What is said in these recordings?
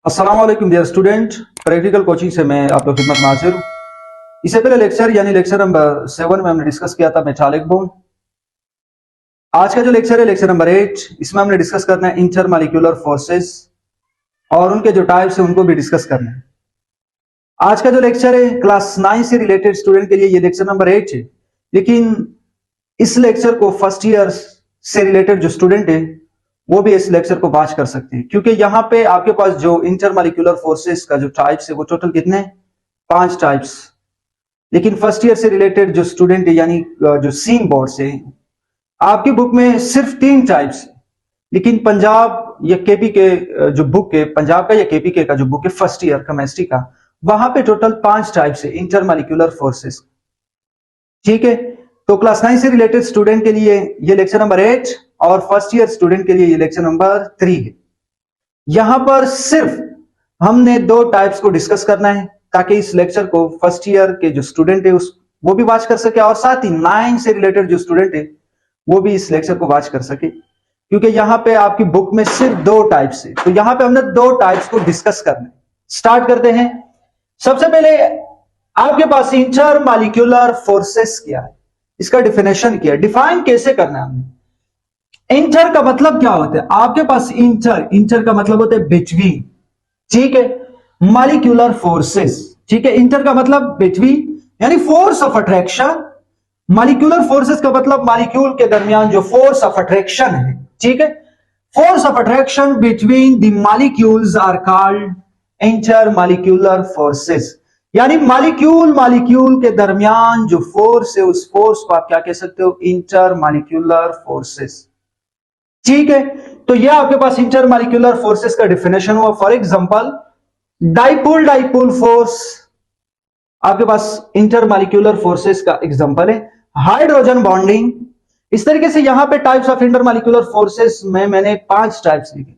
अस्सलाम वालेकुम dear student. Practical coaching से मैं आप लोग खिदमत में हाजिर हूँ। इससे पहले लेक्चर यानी लेक्चर नंबर 7 में हमने डिस्कस किया था मेटालिक बॉन्ड। आज का जो लेक्चर है लेक्चर नंबर 8, इसमें हमने डिस्कस करना है इंटरमॉलिक्यूलर फोर्सेस और उनके जो टाइप्स है उनको भी डिस्कस करना है। आज का जो लेक्चर है क्लास 9 से रिलेटेड स्टूडेंट के लिए ये लेक्चर नंबर 8 है, लेकिन इस लेक्चर को फर्स्ट ईयर से रिलेटेड जो स्टूडेंट है वो भी इस लेक्चर को वॉच कर सकते हैं, क्योंकि यहाँ पे आपके पास जो इंटरमॉलिक्यूलर फोर्सेस का जो टाइप्स है वो टोटल कितने हैं? 5 टाइप्स। लेकिन फर्स्ट ईयर से रिलेटेड जो स्टूडेंट है यानी जो सीन बोर्ड से, आपकी बुक में सिर्फ 3 टाइप्स है, लेकिन पंजाब या केपी के जो बुक है, पंजाब का या केपी के का जो बुक है फर्स्ट ईयर केमिस्ट्री का, वहां पे टोटल 5 टाइप्स है इंटरमॉलिक्यूलर फोर्सेस। ठीक है, तो क्लास 9 से रिलेटेड स्टूडेंट के लिए ये लेक्चर नंबर 8 और फर्स्ट ईयर स्टूडेंट के लिए ये लेक्चर नंबर 3 है। यहां पर सिर्फ हमने 2 टाइप्स को डिस्कस करना है ताकि इस लेक्चर को फर्स्ट ईयर के जो स्टूडेंट है वो भी वॉच कर सके और साथ ही 9 से रिलेटेड जो स्टूडेंट है वो भी इस लेक्चर को वॉच कर सके, क्योंकि यहां पे आपकी बुक में सिर्फ 2 टाइप्स है। तो यहां पे हमने 2 टाइप्स को डिस्कस करना है। स्टार्ट करते हैं। सबसे पहले आपके पास इंटरमॉलिक्यूलर फोर्सेस क्या है, इसका डिफिनेशन क्या है, डिफाइन कैसे करना है हमने। इंटर का मतलब क्या होता है? आपके पास इंटर का मतलब होता है बिटवीन। ठीक है, मॉलिक्यूलर फोर्सेस। ठीक है, इंटर का मतलब बिटवीन यानी force of attraction. Molecular forces का मतलब मॉलिक्यूल के दरमियान जो फोर्स ऑफ अट्रैक्शन है। ठीक है, force of attraction between the molecules are called intermolecular forces. यानी मॉलिक्यूल के दरमियान जो फोर्स है उस फोर्स को आप क्या कह सकते हो? Intermolecular forces. ठीक है, तो यह आपके पास इंटरमॉलिक्यूलर फोर्सेस का डिफिनेशन हुआ। फॉर एग्जांपल डाइपोल फोर्स आपके पास इंटरमॉलिक्यूलर फोर्सेस का एग्जांपल है। Hydrogen bonding. इस तरीके से यहां पे टाइप्स ऑफ इंटरमॉलिक्यूलर फोर्सेस में मैंने 5 टाइप्स लिखे,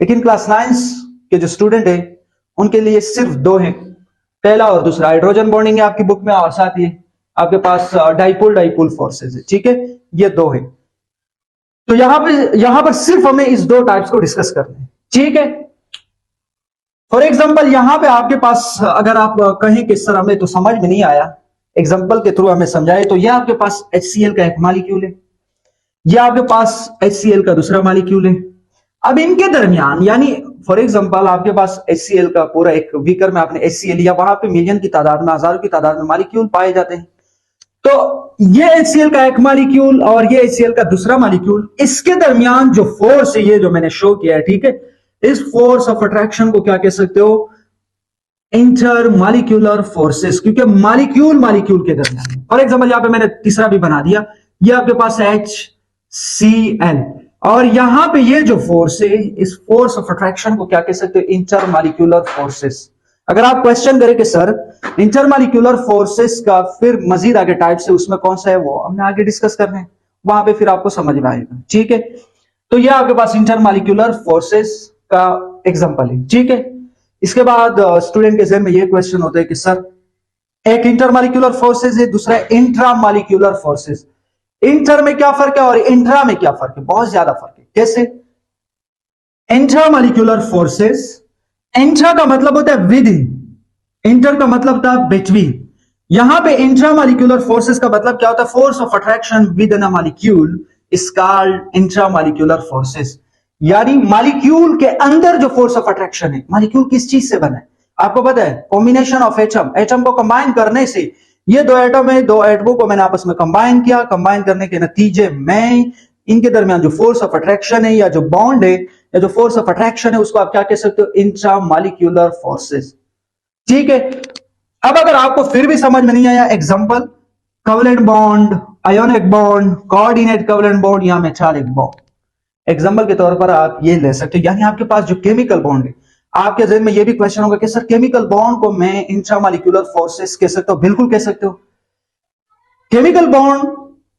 लेकिन क्लास 9 के जो स्टूडेंट है उनके लिए सिर्फ 2 है, पहला और दूसरा। हाइड्रोजन बॉन्डिंग है आपकी बुक में और साथ ही आपके पास डाइपोल फोर्सेस है। ठीक है, ये 2 है। तो यहां पर सिर्फ हमें इस 2 टाइप्स को डिस्कस करना है। ठीक है, फॉर एग्जांपल यहां पे आपके पास अगर आप कहें कि सर हमें तो समझ में नहीं आया, एग्जांपल के थ्रू हमें समझाए, तो यह आपके पास HCl का एक मॉलिक्यूल है, यह आपके पास HCl का दूसरा मॉलिक्यूल है। अब इनके दरमियान यानी फॉर एग्जांपल आपके पास HCl का पूरा एक बीकर में आपने HCl लिया, वहां पे मिलियन की तादाद में, हजारों की तादाद में मॉलिक्यूल पाए जाते हैं। तो ये HCl का एक मॉलिक्यूल और ये HCl का दूसरा मॉलिक्यूल, इसके दरमियान जो फोर्स है, ये जो मैंने शो किया है, ठीक है, इस फोर्स ऑफ अट्रैक्शन को क्या कह सकते हो? इंटरमॉलिक्यूलर फोर्सेस, क्योंकि मॉलिक्यूल के दरमियान। फॉर एग्जांपल यहां पे मैंने तीसरा भी बना दिया, ये आपके पास HCl और यहां पे ये जो फोर्स है, इस फोर्स ऑफ अट्रैक्शन को क्या कह सकते हो? Intermolecular forces. अगर आप क्वेश्चन करें कि सर इंटरमॉलिक्यूलर फोर्सेस का फिर मजीद आगे टाइप्स है, उसमें कौन सा है, वो हमने आगे डिस्कस करना है, वहां पे फिर आपको समझ में आएगा। ठीक है, तो यह आपके पास इंटरमॉलिक्यूलर फोर्सेस का एग्जांपल है। ठीक है, इसके बाद स्टूडेंट के जहन में यह क्वेश्चन होता है कि सर एक इंटरमॉलिक्यूलर फोर्सेस है, दूसरा इंट्रामॉलिक्यूलर फोर्सेस। इंटर में क्या फर्क है और इंट्रा में क्या फर्क है? बहुत ज्यादा फर्क है। कैसे? इंट्रामॉलिक्यूलर फोर्सेस, इंट्रा का मतलब होता है विद इन, इंटर का मतलब था बिटवीन। यहां पे इंट्रामॉलिक्यूलर फोर्सेस का मतलब क्या होता है? Force of attraction with in a molecule is called intramolecular forces. यानी मॉलिक्यूल के अंदर जो फोर्स ऑफ अट्रैक्शन है, मॉलिक्यूल किस चीज से बना है आपको पता है? कॉम्बिनेशन ऑफ एटम को कंबाइन करने से, ये 2 एटम है, 2 एटमों को मैंने आपस में कंबाइन किया, कंबाइन करने के नतीजे में इनके दरमियान जो फोर्स ऑफ अट्रैक्शन है या जो बॉन्ड है या जो फोर्स ऑफ अट्रैक्शन है, उसको आप क्या कह सकते हो? Intramolecular forces. ठीक है, अब अगर आपको फिर भी समझ में नहीं आया, example covalent bond, ionic bond, coordinate covalent bond या मेटालिक बॉन्ड, एग्जांपल के तौर पर आप ये ले सकते हो। यानी आपके पास जो केमिकल बॉन्ड है, आपके जहन में ये भी क्वेश्चन होगा कि सर केमिकल बॉन्ड को मैं इंट्रामॉलिक्यूलर फोर्सेस कह सकता हूं? बिल्कुल कह सकते हो। Chemical bond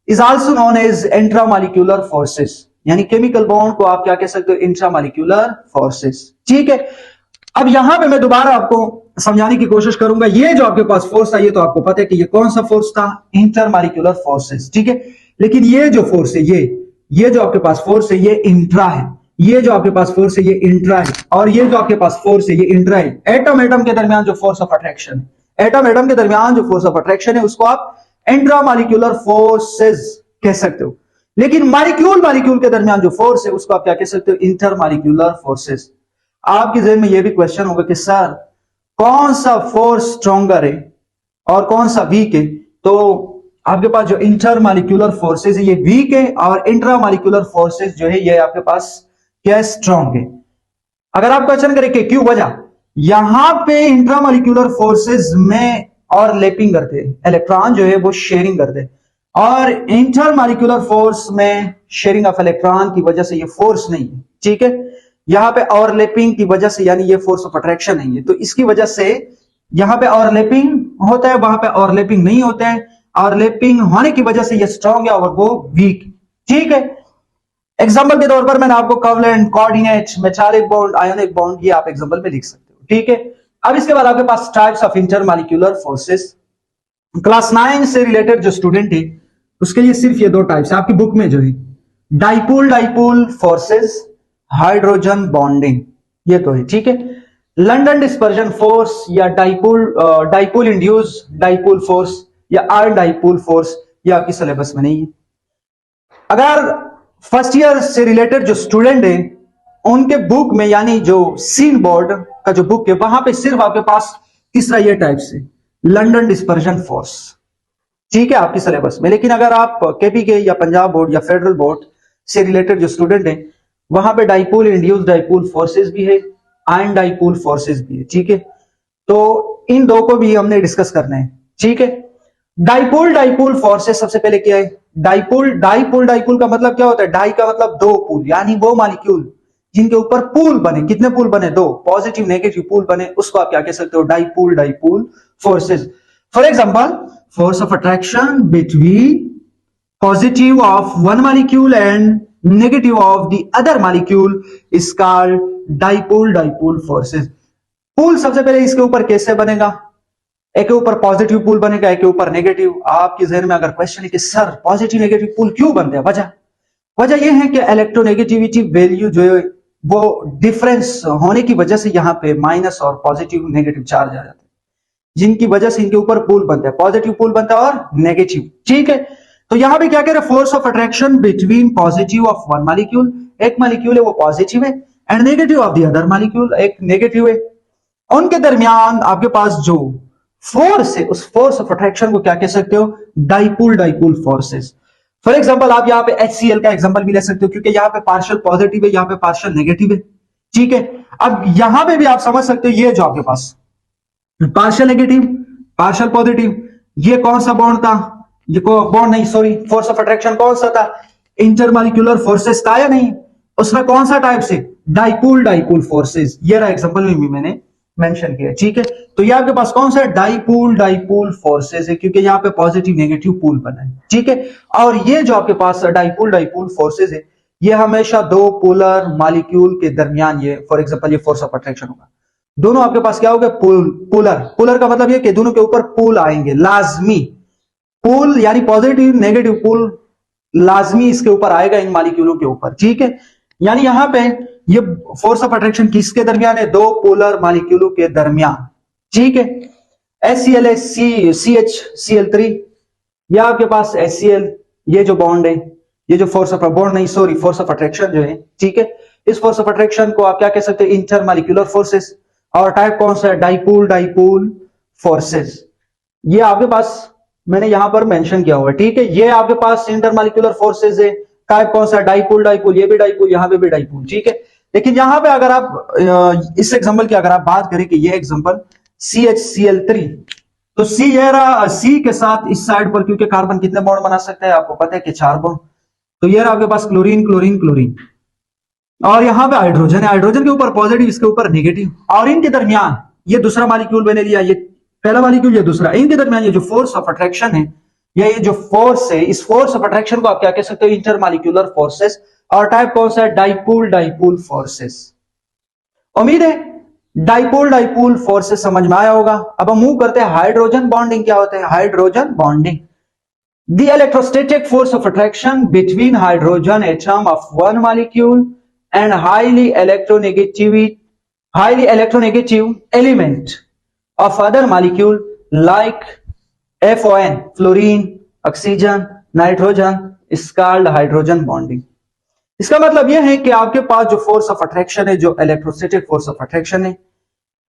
is also known as intramolecular forces, यानी केमिकल बॉन्ड को आप क्या कह सकते हो? Intramolecular forces. ठीक है, अब यहां पे मैं दोबारा आपको समझाने की कोशिश करूंगा। ये जो आपके पास फोर्स था, ये तो आपको पता है कि ये कौन सा फोर्स था? Intermolecular forces. ठीक है, लेकिन ये जो फोर्स है, ये जो आपके पास फोर्स है, ये इंट्रा है, ये जो आपके पास फोर्स है ये इंट्रा है, और ये जो आपके पास फोर्स है ये इंट्रा है। एटम एटम के दरमियान जो फोर्स ऑफ अट्रैक्शन है, एटम एटम के दरमियान जो फोर्स ऑफ अट्रैक्शन है उसको आप इंट्रा मॉलिक्यूलर फोर्सेस कह सकते हो। लेकिन मॉलिक्यूल मॉलिक्यूल के दरमियान जो फोर्स है उसको आप क्या कह सकते हो, इंटर मॉलिक्यूलर फोर्सेस। आपके जहन में यह भी क्वेश्चन होगा कि सर कौन सा फोर्स स्ट्रॉन्गर है और कौन सा वीक है। तो आपके पास जो इंटर मॉलिक्यूलर फोर्सेस है ये वीक है, और इंट्रा मॉलिक्यूलर फोर्सेस जो है ये आपके पास क्या स्ट्रॉन्ग है। अगर आप क्वेश्चन करें कि क्यों, वजह यहां पे इंट्रा मॉलिक्यूलर फोर्सेस में और लेपिंग करते हैं, इलेक्ट्रॉन जो है वो शेयरिंग करते हैं, और इंटर मॉलिक्यूलर फोर्स में शेयरिंग ऑफ इलेक्ट्रॉन की वजह से ये फोर्स नहीं है, ठीक है। यहां पे ओवरलैपिंग की वजह से यानी ये फोर्स ऑफ अट्रैक्शन नहीं है, तो इसकी वजह से यहां पे ओवरलैपिंग होता है, वहां पे ओवरलैपिंग नहीं होता है। ओवरलैपिंग होने की वजह से ये स्ट्रॉन्ग है और वो वीक, ठीक है। एग्जांपल के तौर पर मैंने आपको covalent, coordinate, metallic bond, ionic bond ये आप एग्जांपल में लिख सकते हो, ठीक है। अब इसके बाद आपके पास types of intermolecular forces. Class 9 से रिलेटेड जो स्टूडेंट है उसके लिए सिर्फ ये दो टाइप्स है आपकी बुक में जो है, dipole dipole forces, hydrogen bonding, ये तो है, ठीक है। लंदन डिस्पर्जन फोर्स या dipole dipole induce dipole force या आयन डाइपोल फोर्स, ये आपकी सिलेबस में नहीं है। अगर फर्स्ट ईयर से रिलेटेड जो स्टूडेंट है उनके बुक में यानी जो सीन बोर्ड का जो बुक है वहां पे सिर्फ आपके पास तीसरा ये टाइप्स है, लंदन डिस्पर्जन फोर्स, ठीक है, आपकी सिलेबस में। लेकिन अगर आप केपी के या पंजाब बोर्ड या फेडरल बोर्ड से रिलेटेड जो स्टूडेंट है वहां पे डाइपोल इंड्यूस डाइपोल फोर्सेस भी है, आयन डाइपोल फोर्सेस भी है, ठीक है। तो इन दो को भी हमने डिस्कस करना है, ठीक है। डाइपोल डाइपोल फोर्सेस सबसे पहले क्या है, डाइपोल डाइपोल डाइपोल का मतलब क्या होता है, डाई का मतलब दो, पुल यानी वो मॉलिक्यूल जिनके ऊपर पुल बने, कितने पुल बने, दो, पॉजिटिव नेगेटिव पुल बने, उसको आप क्या कह सकते हो, dipole dipole forces. For example force of attraction between positive of one molecule and negative of the other molecule is called dipole dipole forces. पुल सबसे पहले इसके ऊपर कैसे बनेगा, एक के ऊपर पॉजिटिव पुल बनेगा, एक के ऊपर नेगेटिव। आपके जहन में अगर क्वेश्चन है कि सर पॉजिटिव नेगेटिव पुल क्यों बनते हैं, वजह यह है कि इलेक्ट्रोनेगेटिविटी वैल्यू जो है वो डिफरेंस होने की वजह से यहां पे माइनस और पॉजिटिव नेगेटिव चार्ज आ जाते हैं, जिनकी वजह से इनके ऊपर पुल बनता है, पॉजिटिव पुल बनता है और नेगेटिव, ठीक है। तो यहां पे क्या कह रहे हैं, force of attraction between positive of one molecule, एक मॉलिक्यूल है वो पॉजिटिव है, and negative of the other molecule, एक नेगेटिव है, उनके दरमियान आपके पास जो फोर्स है उस फोर्स ऑफ अट्रैक्शन को क्या कह सकते हो, dipole dipole forces. For example आप यहाँ पे HCl का एग्जांपल भी ले सकते हो, क्योंकि यहाँ पे पार्शियल पॉजिटिव है, यहाँ पे पार्शियल नेगेटिव है, ठीक है। अब यहां पे भी आप समझ सकते हो, ये जो आपके पास पार्शियल नेगेटिव पार्शियल पॉजिटिव, ये कौन सा बॉन्ड था, ये बॉन्ड नहीं सॉरी फोर्स ऑफ अट्रैक्शन कौन सा था, इंटरमॉलिक्यूलर फोर्सेस था या नहीं, उसमें कौन सा टाइप से, डाइपोल डाइपोल फोर्सेस, ये रहा एग्जांपल में भी मैंने मेंशन किया, ठीक है। तो ये आपके पास कौन सा डाइपोल डाइपोल फोर्सेस है, क्योंकि यहाँ पे पॉजिटिव नेगेटिव पोल बना है, ठीक है। और ये जो आपके पास डाइपोल डाइपोल फोर्सेस है ये हमेशा दो पोलर मॉलिक्यूल के दरमियान, ये फॉर एग्जांपल ये फोर्स ऑफ अट्रैक्शन होगा, दोनों आपके पास क्या होगा, पोलर। पोलर का मतलब ये कि दोनों के ऊपर पोल आएंगे, लाजमी पोल यानी पॉजिटिव नेगेटिव पोल लाजमी इसके ऊपर आएगा, इन मॉलिक्यूलों के ऊपर, ठीक है। यानी यहां पे ये फोर्स ऑफ अट्रैक्शन किसके दरमियान है, दो पोलर मॉलिक्यूलों के दरमियान, ठीक है। HCl है CH Cl3, या आपके पास HCl, ये जो बॉन्ड है, ये जो फोर्स ऑफ बॉन्ड नहीं सॉरी फोर्स ऑफ अट्रैक्शन जो है, ठीक है। इस फोर्स ऑफ अट्रैक्शन को आप क्या कह सकते हैं, इंटरमॉलिक्यूलर फोर्सेस, और टाइप कौन सा है, डाइपोल डाइपोल फोर्सेस। ये आपके पास मैंने यहां पर मेंशन किया हुआ है, ठीक है। ये आपके पास इंटरमॉलिक्यूलर फोर्सेस है, टाइप कौन सा, डाइपोल डाइपोल, ये भी डाइपोल, यहां पे भी डाइपोल, ठीक है। लेकिन यहां पे अगर आप इस एग्जांपल की अगर आप बात करें कि ये एग्जांपल CHCl3, तो C ये रहा, C के साथ इस साइड पर क्योंकि कार्बन कितने बॉन्ड बना सकते हैं आपको पता है कि 4 बॉन्ड, तो ये रहा आपके पास क्लोरीन क्लोरीन क्लोरीन, और यहां पे हाइड्रोजन है, हाइड्रोजन के ऊपर पॉजिटिव इसके ऊपर नेगेटिव, और इनके दरमियान ये दूसरा मॉलिक्यूल मैंने लिया, ये पहला मॉलिक्यूल ये दूसरा, इनके दरमियान ये जो फोर्स ऑफ अट्रैक्शन है या ये जो फोर्स है, इस फोर्स ऑफ अट्रैक्शन को आप क्या कह सकते हो, इंटरमॉलिक्यूलर फोर्सेस, और टाइप कौन सा है, डाइपोल डाइपोल फोर्सेस। उम्मीद है डाइपोल डाइपोल फोर्सेस समझ में आया होगा। अब हम मूव करते हैं हाइड्रोजन बॉन्डिंग, क्या होता है hydrogen bonding, the electrostatic force of attraction between hydrogen atom of one molecule and highly electronegative element of other molecule like FON, fluorine, oxygen, nitrogen is called hydrogen bonding. इसका मतलब यह है कि आपके पास जो फोर्स ऑफ अट्रैक्शन है, जो electrostatic force of attraction है,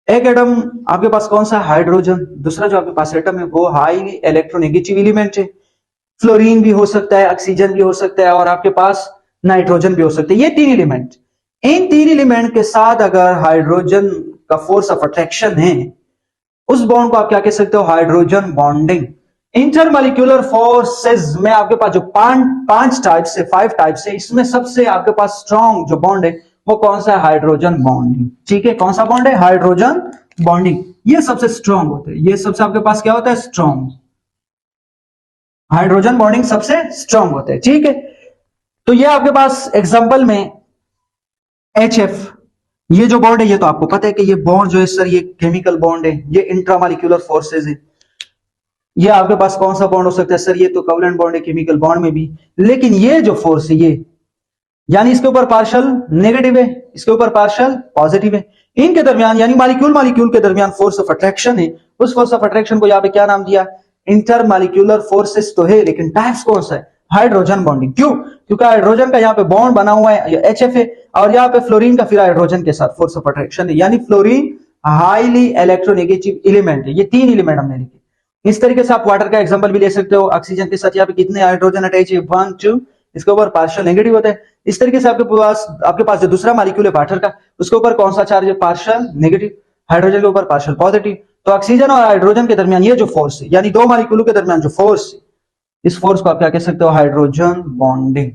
एक एटम आपके पास कौन सा हाइड्रोजन, दूसरा जो आपके पास एटम है वो हाईली इलेक्ट्रोनेगेटिव एलिमेंट है, फ्लोरीन भी हो सकता है, ऑक्सीजन भी हो सकता है और आपके पास नाइट्रोजन भी हो सकता है। ये तीन एलिमेंट, इन तीन एलिमेंट के साथ अगर हाइड्रोजन का फोर्स ऑफ अट्रैक्शन है, उस बॉन्ड को आप क्या कह सकते हो, हाइड्रोजन बॉन्डिंग। इंटरमॉलिक्यूलर फोर्सेस में आपके पास जो पांच टाइप से 5 टाइप से, इसमें सबसे आपके पास स्ट्रॉन्ग जो बॉन्ड है वो कौन सा है, हाइड्रोजन बॉन्डिंग। ठीक है, कौन सा बॉन्ड है, हाइड्रोजन बॉन्डिंग। ये सबसे स्ट्रॉन्ग होते हैं, ये सबसे आपके पास क्या होता है, स्ट्रॉन्ग। हाइड्रोजन बॉन्डिंग सबसे स्ट्रॉन्ग होते हैं। ठीक है, तो ये आपके पास एग्जांपल में HF, ये जो बॉन्ड है ये तो आपको पता है कि ये बॉन्ड जो है सर ये केमिकल बॉन्ड है, ये इंट्रामॉलिक्यूलर फोर्सेस है। ये आपके पास कौन सा बॉन्ड हो सकता है सर, ये तो कोवलेंट बॉन्ड है केमिकल बॉन्ड में भी। लेकिन ये जो फोर्स है ये, यानी इसके ऊपर पार्शियल नेगेटिव है, इसके ऊपर पार्शियल पॉजिटिव है, इनके दरमियान यानी मॉलिक्यूल के दरमियान फोर्स ऑफ अट्रैक्शन है। उस फोर्स ऑफ अट्रैक्शन को यहाँ पे क्या नाम दिया, इंटरमॉलिक्यूलर फोर्सेस तो है, लेकिन टाइप्स कौन सा है, हाइड्रोजन बॉन्डिंग। क्यों, क्योंकि हाइड्रोजन का यहाँ पे बॉन्ड बना हुआ है HF है, और यहाँ पे फ्लोरीन का फिर हाइड्रोजन के साथ फोर्स ऑफ अट्रैक्शन है, यानी फ्लोरीन हाईली इलेक्ट्रोनेगेटिव एलिमेंट है। ये तीन एलिमेंट हमने लिखे। इस तरीके से आप वाटर का एग्जांपल भी ले सकते हो, ऑक्सीजन के साथ यहाँ पे कितने हाइड्रोजन अटैच है, 1 2, इसके ऊपर पार्शियल नेगेटिव होता है। इस तरीके से आपके पास जो दूसरा मॉलिक्यूल है वाटर का, उसके ऊपर कौन सा चार्ज है, पार्शियल नेगेटिव, हाइड्रोजन के ऊपर पार्शियल पॉजिटिव। तो ऑक्सीजन और हाइड्रोजन के दरमियान ये जो फोर्स है, यानी दो मॉलिक्यूल के दरमियान जो फोर्स है, इस फोर्स को आप क्या कह सकते हो, हाइड्रोजन बॉन्डिंग।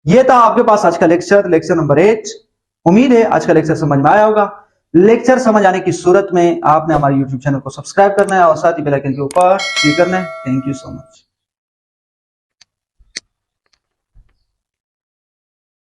ये था आपके पास आज का लेक्चर नंबर 8। उम्मीद है आज का लेक्चर समझ में आया होगा। लेक्चर समझ आने की सूरत में आपने हमारे YouTube चैनल को सब्सक्राइब करना है और साथ ही बेल आइकन के ऊपर क्लिक करना है। Thank you so much.